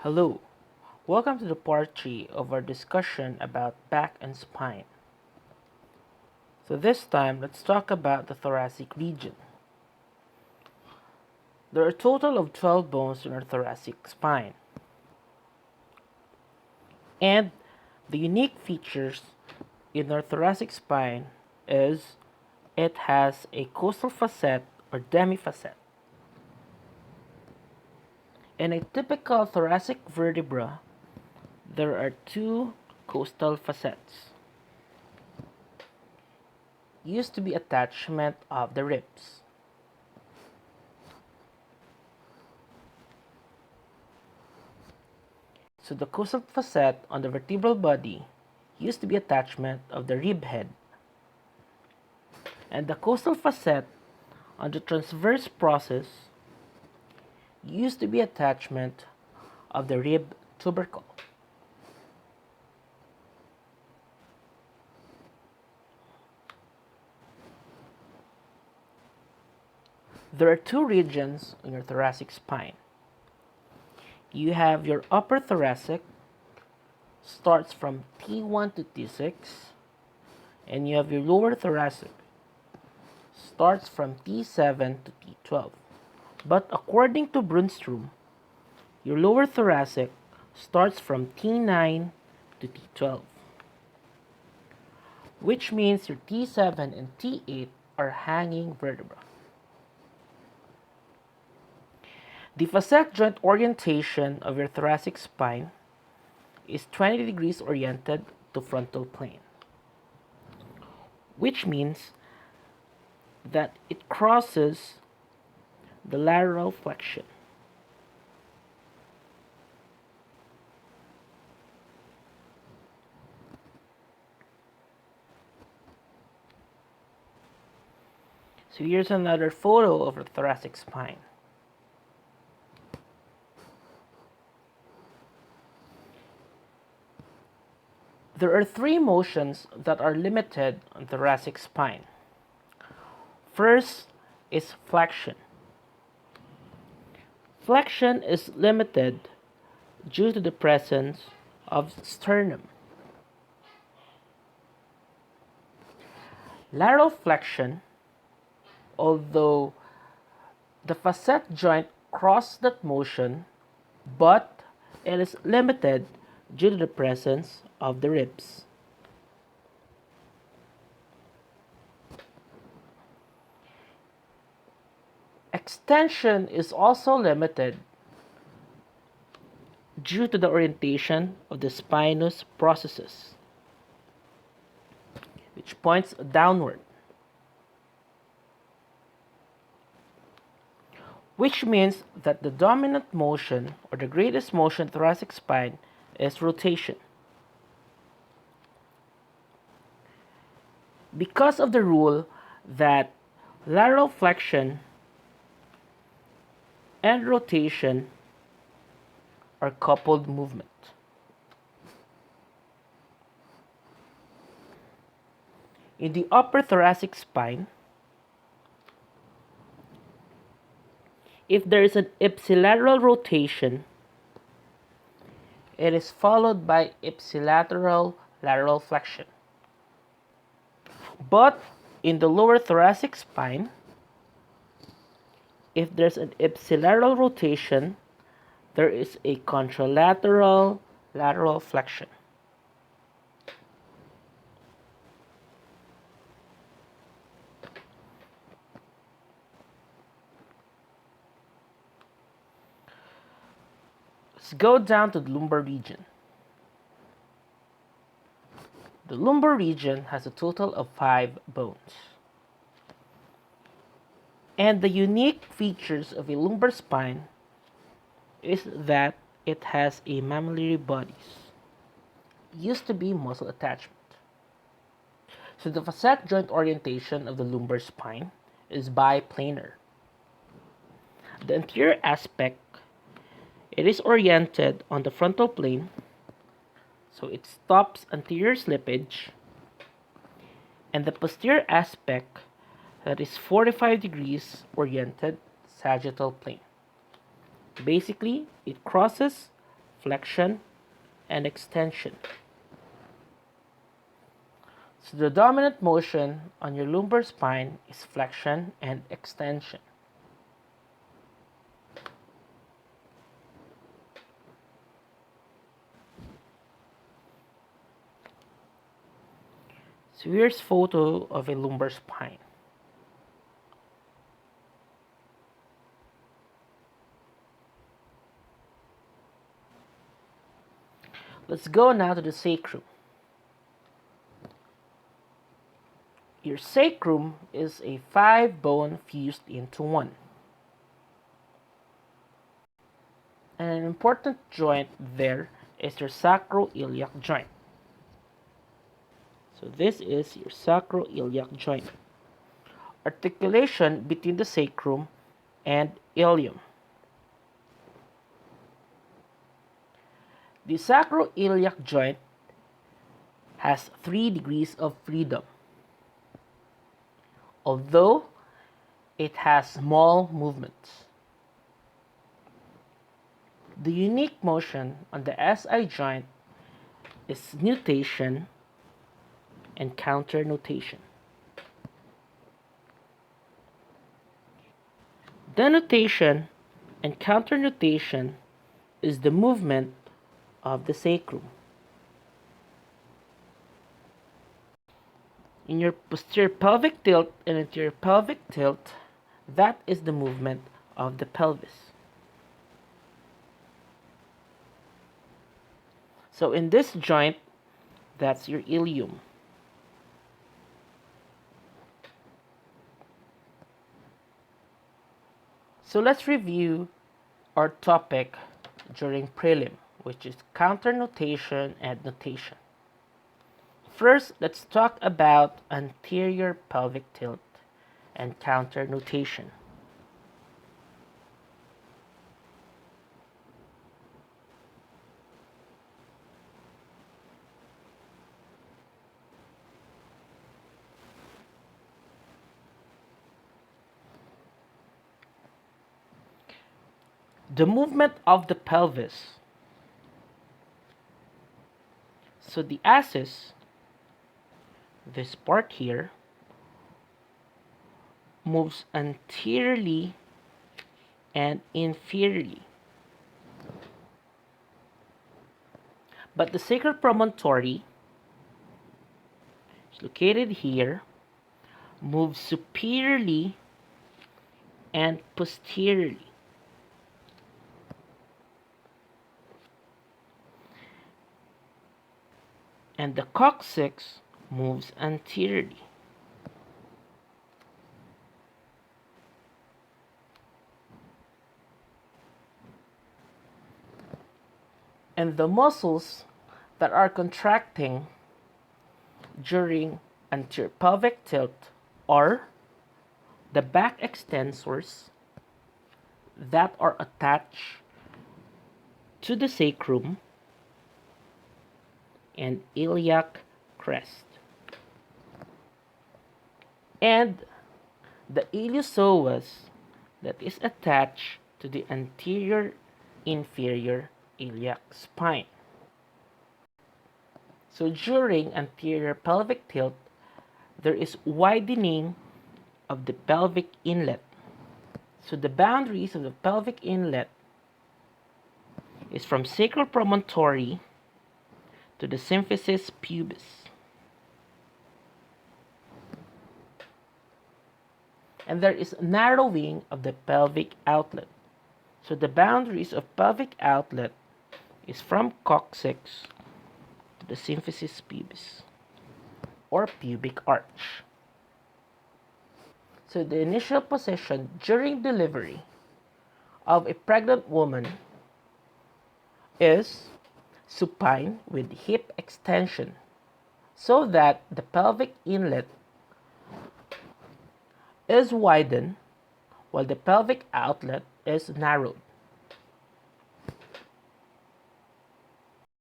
Hello, welcome to the part 3 of our discussion about back and spine. So this time, let's talk about the thoracic region. There are a total of 12 bones in our thoracic spine. And the unique features in our thoracic spine is it has a costal facet or demifacet. In a typical thoracic vertebra, there are two costal facets, used to be attachment of the ribs. So the costal facet on the vertebral body used to be attachment of the rib head, and the costal facet on the transverse process used to be attachment of the rib tubercle. There are two regions in your thoracic spine. You have your upper thoracic, starts from T1 to T6, and you have your lower thoracic, starts from T7 to T12. But according to Brunstrom, your lower thoracic starts from T9 to T12, which means your T7 and T8 are hanging vertebrae. The facet joint orientation of your thoracic spine is 20 degrees oriented to frontal plane, which means that it crosses the lateral flexion. So here's another photo of the thoracic spine. There are three motions that are limited on the thoracic spine. First is flexion. Flexion is limited due to the presence of sternum. Lateral flexion, although the facet joint crosses that motion, but it is limited due to the presence of the ribs. Extension is also limited due to the orientation of the spinous processes, which points downward, which means that the dominant motion or the greatest motion in the thoracic spine is rotation. Because of the rule that lateral flexion and rotation are coupled movement. In the upper thoracic spine, if there is an ipsilateral rotation, it is followed by ipsilateral lateral flexion. But in the lower thoracic spine, if there's an ipsilateral rotation, there is a contralateral lateral flexion. Let's go down to the lumbar region. The lumbar region has a total of 5 bones. And the unique features of a lumbar spine is that it has a mammillary bodies. It used to be muscle attachment. So the facet joint orientation of the lumbar spine is biplanar. The anterior aspect, it is oriented on the frontal plane, so it stops anterior slippage, and the posterior aspect, that is 45 degrees oriented sagittal plane. Basically, it crosses flexion and extension. So the dominant motion on your lumbar spine is flexion and extension. So here's photo of a lumbar spine. Let's go now to the sacrum. Your sacrum is a 5-bone fused into one. And an important joint there is your sacroiliac joint. So this is your sacroiliac joint. Articulation between the sacrum and ilium. The sacroiliac joint has 3 degrees of freedom. Although it has small movements. The unique motion on the SI joint is nutation and counter nutation. Denutation and counter nutation is the movement of the sacrum. In your posterior pelvic tilt and anterior pelvic tilt, that is the movement of the pelvis. So in this joint, that's your ilium. So let's review our topic during prelim, which is counter nutation and nutation. First, let's talk about anterior pelvic tilt and counter nutation. The movement of the pelvis. So the axis, this part here, moves anteriorly and inferiorly. But the sacral promontory is located here, moves superiorly and posteriorly. And the coccyx moves anteriorly. And the muscles that are contracting during anterior pelvic tilt are the back extensors that are attached to the sacrum and iliac crest, and the iliopsoas that is attached to the anterior inferior iliac spine. So during anterior pelvic tilt, there is widening of the pelvic inlet. So the boundaries of the pelvic inlet is from sacral promontory to the symphysis pubis. And there is narrowing of the pelvic outlet. So the boundaries of pelvic outlet is from coccyx to the symphysis pubis or pubic arch. So the initial position during delivery of a pregnant woman is supine with hip extension so that the pelvic inlet is widened while the pelvic outlet is narrowed.